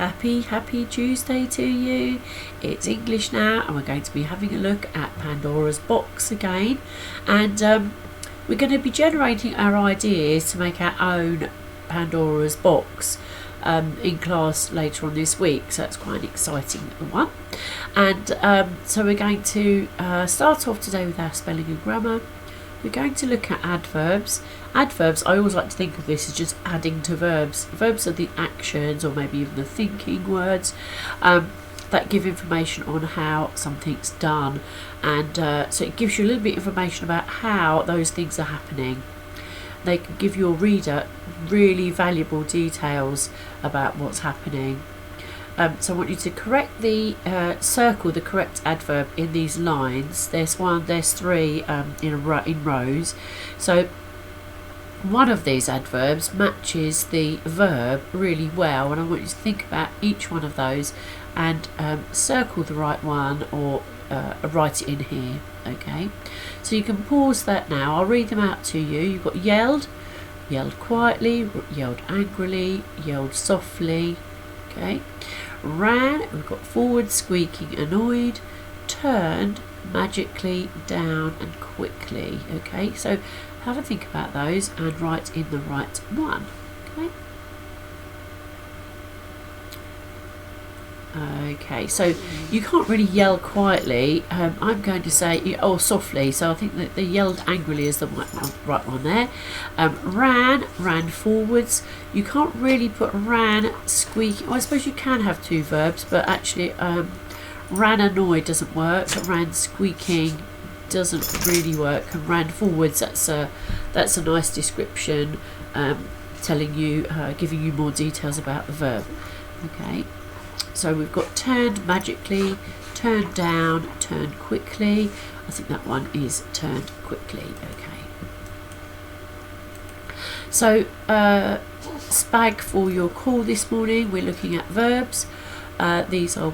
happy Tuesday to you. It's English now, and we're going to be having a look at Pandora's box again, and we're going to be generating our ideas to make our own Pandora's box in class later on this week, so that's quite an exciting one. And so we're going to start off today with our spelling and grammar. We're going to look at adverbs. Adverbs, I always like to think of this as just adding to verbs. Verbs are the actions, or maybe even the thinking words, that give information on how something's done, and so it gives you a little bit of information about how those things are happening. They can give your reader really valuable details about what's happening. So I want you to correct the circle the correct adverb in these lines. There's three in rows. So one of these adverbs matches the verb really well, and I want you to think about each one of those and circle the right one, or write it in here. Okay, so you can pause that now. I'll read them out to you. You've got yelled, yelled quietly, yelled angrily, yelled softly. Okay, ran, we've got forward, squeaking, annoyed, turned, magically, down, and quickly. Okay, so have a think about those and write in the right one. Okay. Okay, so you can't really yell quietly. I'm going to say, softly. So I think that the yelled angrily is the right one there. Ran forwards. You can't really put ran squeaking. Well, I suppose you can have two verbs, but actually ran annoyed doesn't work. Ran squeaking doesn't really work. And ran forwards, that's a nice description, telling you, giving you more details about the verb. Okay. So we've got turned magically, turned down, turned quickly. I think that one is turned quickly. Okay. So spag for your call this morning. We're looking at verbs. These are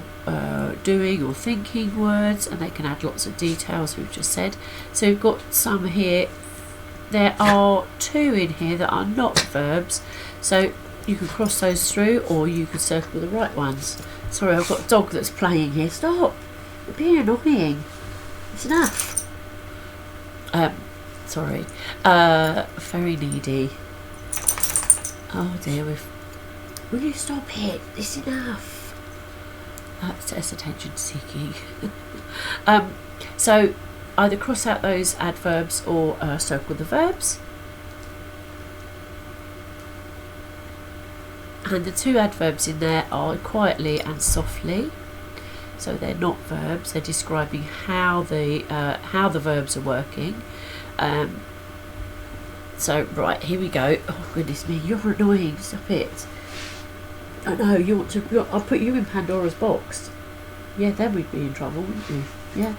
doing or thinking words, and they can add lots of details, we've just said. So we've got some here. There are two in here that are not verbs. So you can cross those through, or you can circle the right ones. Sorry, I've got a dog that's playing here. Stop! You're being annoying. It's enough. Sorry. Very needy. Oh dear, will you stop it? It's enough. That's attention seeking. So either cross out those adverbs or circle the verbs. And the two adverbs in there are quietly and softly. So they're not verbs. They're describing how the verbs are working. So right, here we go. Oh goodness me, you're annoying. Stop it. I know you want to. I'll put you in Pandora's box. Yeah, then we'd be in trouble, wouldn't we? Yeah.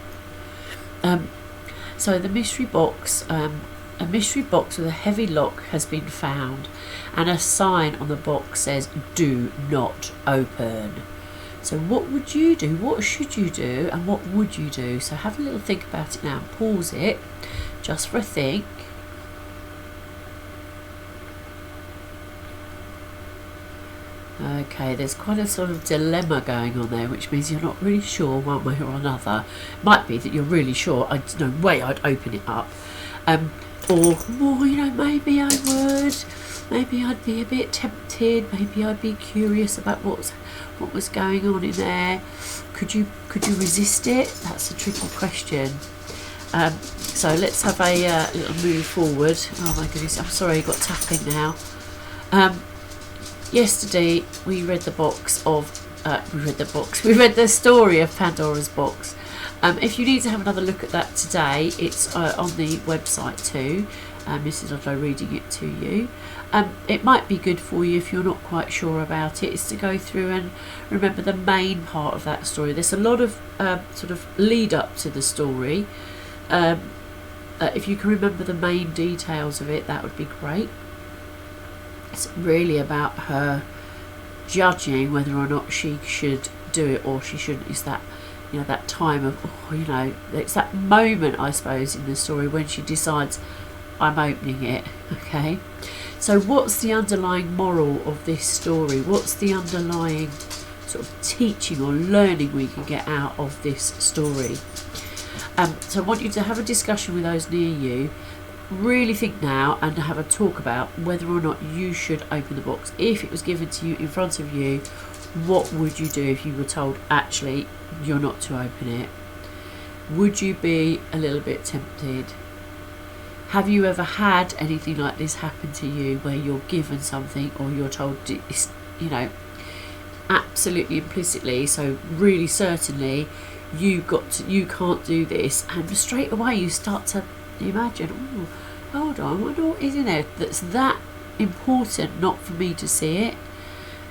So the mystery box. A mystery box with a heavy lock has been found, and a sign on the box says "Do not open." So what would you do? What should you do? And what would you do? So have a little think about it now. Pause it just for a think. Okay, there's quite a sort of dilemma going on there, which means you're not really sure one way or another. Might be that you're really sure. There's no way I'd open it up. Or, maybe I would. Maybe I'd be a bit tempted. Maybe I'd be curious about what was going on in there. Could you resist it? That's a tricky question. So let's have a little move forward. Oh my goodness! I'm sorry, I got tapping now. Yesterday we read the story of Pandora's box. If you need to have another look at that today, it's on the website too. This is Odlo reading it to you. It might be good for you if you're not quite sure about it, is to go through and remember the main part of that story. There's a lot of sort of lead up to the story. If you can remember the main details of it, that would be great. It's really about her judging whether or not she should do it or she shouldn't. Is that that time of it's that moment, I suppose, in the story when she decides, I'm opening it. Okay, so what's the underlying moral of this story? What's the underlying sort of teaching or learning we can get out of this story. So I want you to have a discussion with those near you. Really think now and have a talk about whether or not you should open the box. If it was given to you in front of you, what would you do if you were told actually you're not to open it? Would you be a little bit tempted? Have you ever had anything like this happen to you, where you're given something or you're told, you know, absolutely implicitly, so really certainly you can't do this, and straight away you start to imagine, oh, hold on, what is in there that's that important not for me to see it?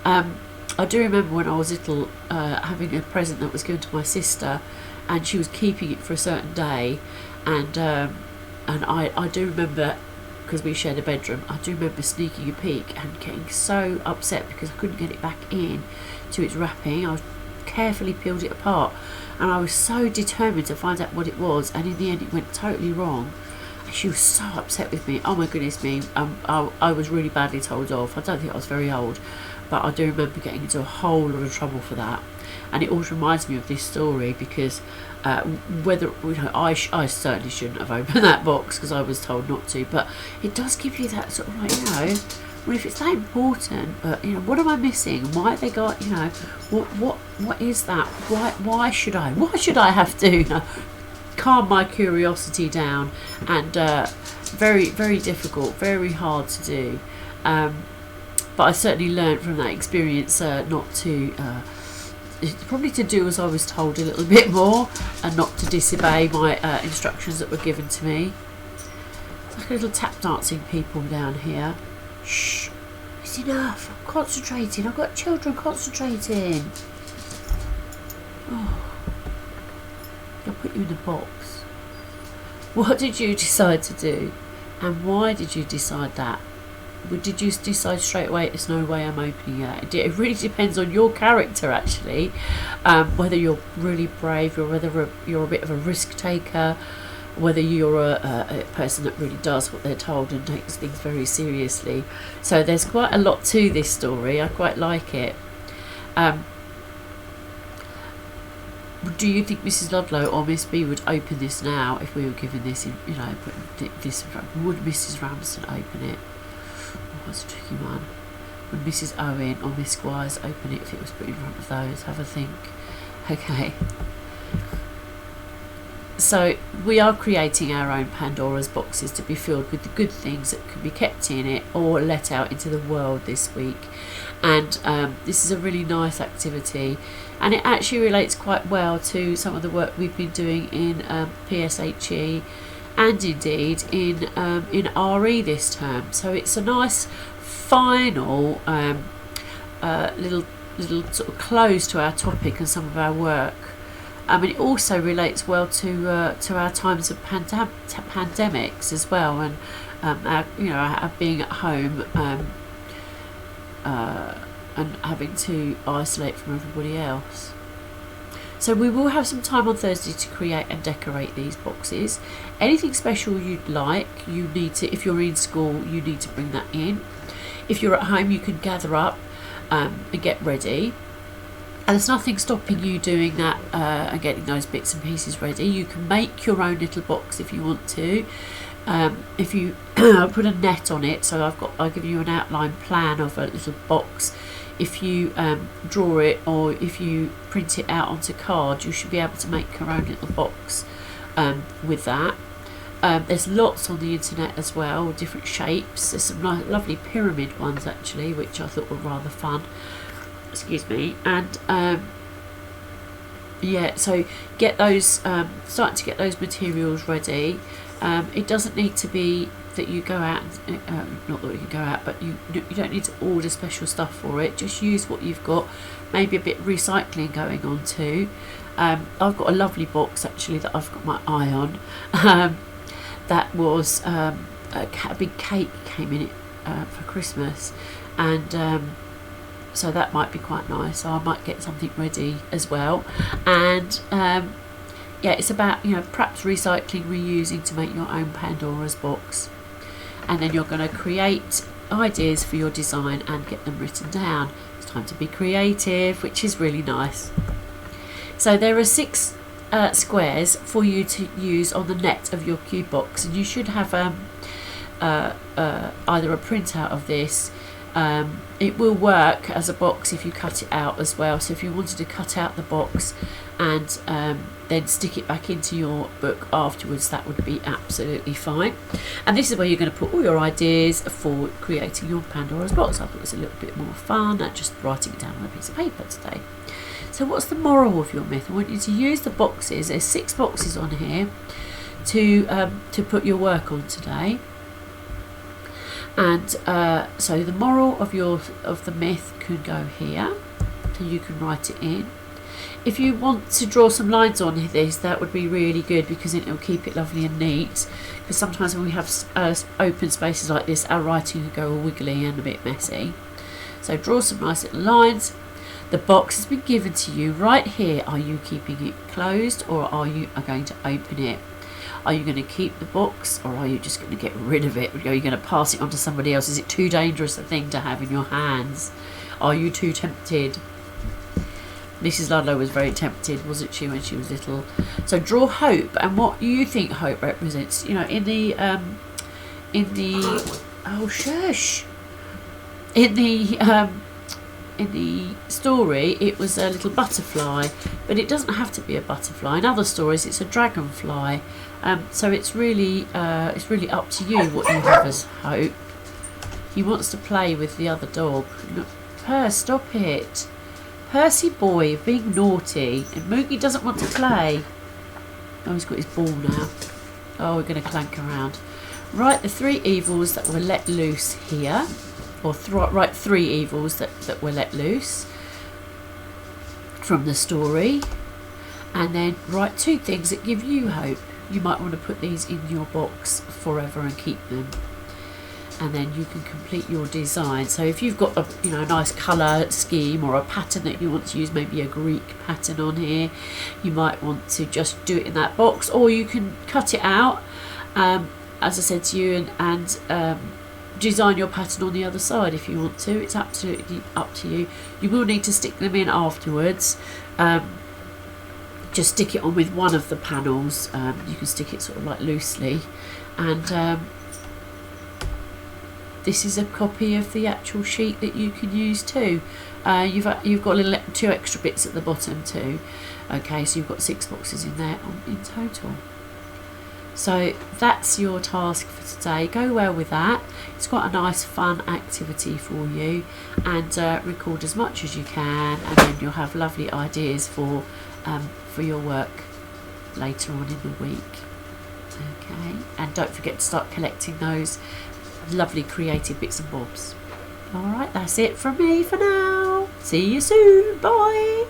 I do remember when I was little having a present that was given to my sister, and she was keeping it for a certain day, and I do remember, because we shared a bedroom, I do remember sneaking a peek and getting so upset because I couldn't get it back in to its wrapping. I carefully peeled it apart, and I was so determined to find out what it was, and in the end it went totally wrong. And she was so upset with me. Oh my goodness me, I was really badly told off. I don't think I was very old, but I do remember getting into a whole lot of trouble for that. And it always reminds me of this story, because whether, you know, I certainly shouldn't have opened that box because I was told not to, but it does give you that sort of like, you know, well, if it's that important, but you know, what am I missing? Why have they got, you know, what is that? Why should I have to, you know, calm my curiosity down? And very, very difficult, very hard to do. But I certainly learned from that experience not to. Probably to do as I was told a little bit more, and not to disobey my instructions that were given to me. It's like a little tap dancing people down here. Shh, it's enough. I'm concentrating. I've got children concentrating. Oh, I'll put you in the box. What did you decide to do, and why did you decide that? Did you decide straight away, there's no way I'm opening it? It really depends on your character, actually, whether you're really brave, or whether you're a bit of a risk taker, whether you're a person that really does what they're told and takes things very seriously. So there's quite a lot to this story. I quite like it. Do you think Mrs. Ludlow or Miss B would open this now if we were given this, you know, this? Would Mrs. Ramsden open it? That's a tricky one. Would Mrs. Owen or Miss Squires open it if it was put in front of those? Have a think. Okay. So we are creating our own Pandora's boxes to be filled with the good things that can be kept in it or let out into the world this week. And this is a really nice activity, and it actually relates quite well to some of the work we've been doing in PSHE, and indeed in RE this term. So it's a nice final little sort of close to our topic and some of our work. And it also relates well to our times of pandemics as well, and our being at home and having to isolate from everybody else. So we will have some time on Thursday to create and decorate these boxes. Anything special you'd like, you need to, if you're in school, you need to bring that in. If you're at home, you can gather up and get ready. And there's nothing stopping you doing that and getting those bits and pieces ready. You can make your own little box if you want to. If you put a net on it, so I'll give you an outline plan of a little box. If you draw it, or if you print it out onto card, you should be able to make your own little box with that. There's lots on the internet as well, different shapes. There's some lovely pyramid ones actually, which I thought were rather fun. Excuse me. And yeah, so get those, start to get those materials ready. It doesn't need to be that you go out, not that you can go out, but you don't need to order special stuff for it. Just use what you've got. Maybe a bit of recycling going on too. I've got a lovely box actually that I've got my eye on. That was a big cake came in it for Christmas, and so that might be quite nice. So I might get something ready as well. And yeah, it's about, perhaps recycling, reusing to make your own Pandora's box. And then you're going to create ideas for your design and get them written down. It's time to be creative, which is really nice. So there are 6 squares for you to use on the net of your cube box, and you should have either a printout of this. It will work as a box if you cut it out as well. So if you wanted to cut out the box and then stick it back into your book afterwards, that would be absolutely fine. And this is where you're going to put all your ideas for creating your Pandora's box. I thought it was a little bit more fun than just writing it down on a piece of paper today. So what's the moral of your myth? I want you to use the boxes. There's 6 boxes on here to put your work on today. And so the moral of the myth could go here, and you can write it in. If you want to draw some lines on this, that would be really good, because it will keep it lovely and neat. Because sometimes when we have open spaces like this, our writing can go all wiggly and a bit messy. So draw some nice little lines. The box has been given to you right here. Are you keeping it closed, or are you going to open it? Are you going to keep the box, or are you just going to get rid of it? Are you going to pass it on to somebody else? Is it too dangerous a thing to have in your hands? Are you too tempted? Mrs. Ludlow was very tempted, wasn't she, when she was little? So draw hope, and what you think hope represents. You know, in the oh shush, in the story, it was a little butterfly, but it doesn't have to be a butterfly. In other stories, it's a dragonfly. So it's really up to you what you have as hope. He wants to play with the other dog. Look, stop it. Percy boy being naughty, and Moogie doesn't want to play. Oh, he's got his ball now. Oh, we're going to clank around. Write the 3 evils that were let loose here. Or write 3 evils that were let loose from the story, and then write 2 things that give you hope. You might want to put these in your box forever and keep them, and then you can complete your design. So if you've got a nice colour scheme or a pattern that you want to use, maybe a Greek pattern on here, you might want to just do it in that box, or you can cut it out, as I said to you, and design your pattern on the other side if you want to. It's absolutely up to you. You will need to stick them in afterwards. Just stick it on with one of the panels. You can stick it sort of like loosely, and this is a copy of the actual sheet that you can use too. You've got 2 extra bits at the bottom too. Okay, so you've got 6 boxes in there in total. So that's your task for today. Go well with that. It's quite a nice fun activity for you, and record as much as you can, and then you'll have lovely ideas for your work later on in the week. Okay, and don't forget to start collecting those lovely creative bits and bobs. Alright, that's it from me for now. See you soon. Bye.